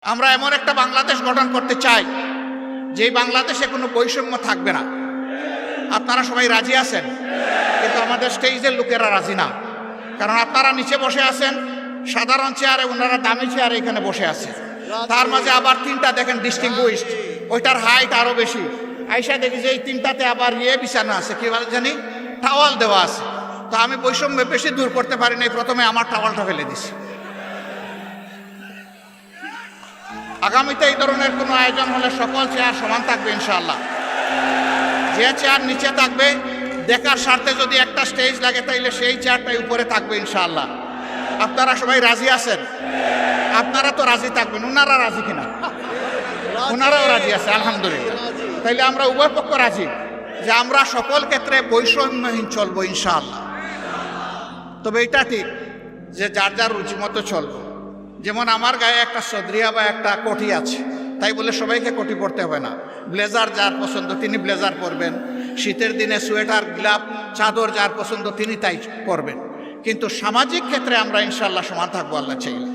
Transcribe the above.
আমরা এমন একটা বাংলাদেশ গঠন করতে চাই যেই বাংলাদেশে কোনো বৈষম্য থাকবে না। আপনারা সবাই রাজি আছেন, কিন্তু আমাদের স্টেজের লোকেরা রাজি না। কারণ আপনারা নিচে বসে আছেন সাধারণ চেয়ারে, ওনারা দামি চেয়ারে এখানে বসে আছে। তার মাঝে আবার তিনটা দেখেন ডিস্টিংগুইশড, ওইটার হাইট আরো বেশি। আইসা দেখি যে এই তিনটাতে আবার বিছানো আছে, কি বলে জানি, টাওয়াল দেওয়া আছে। তো আমি বৈষম্য বেশি দূর করতে পারি নাই, প্রথমে আমার টাওয়ালটা ফেলে দিছি। আগামীতে এই ধরনের কোনো আয়োজন হলে সকল চেয়ার সমান থাকবে ইনশাআল্লাহ। যে চেয়ার নিচে থাকবে দেখার স্বার্থে যদি একটা স্টেজ লাগে তাইলে সেই চেয়ারটাই উপরে থাকবে ইনশাআল্লাহ। আপনারা সবাই রাজি আছেন? আপনারা তো রাজি থাকবেন, ওনারা রাজি কিনা? ওনারাও রাজি আছে, আলহামদুলিল্লাহ। তাইলে আমরা উভয় পক্ষ রাজি যে আমরা সকল ক্ষেত্রে বৈষম্যহীন চলবো ইনশাআল্লাহ। তবে এটা ঠিক যে যার যার রুচি মতো চলবো। যেমন আমার গায়ে একটা সদরিয়া বা একটা কোটি আছে, তাই বলে সবাইকে কোটি পরতে হবে না। ব্লেজার যার পছন্দ তিনি ব্লেজার পরবেন, শীতের দিনে সোয়েটার, গ্লাভ, চাদর যার পছন্দ তিনি তাই পরবেন। কিন্তু সামাজিক ক্ষেত্রে আমরা ইনশাআল্লাহ সমান থাকবো, আল্লাহ চাইলে।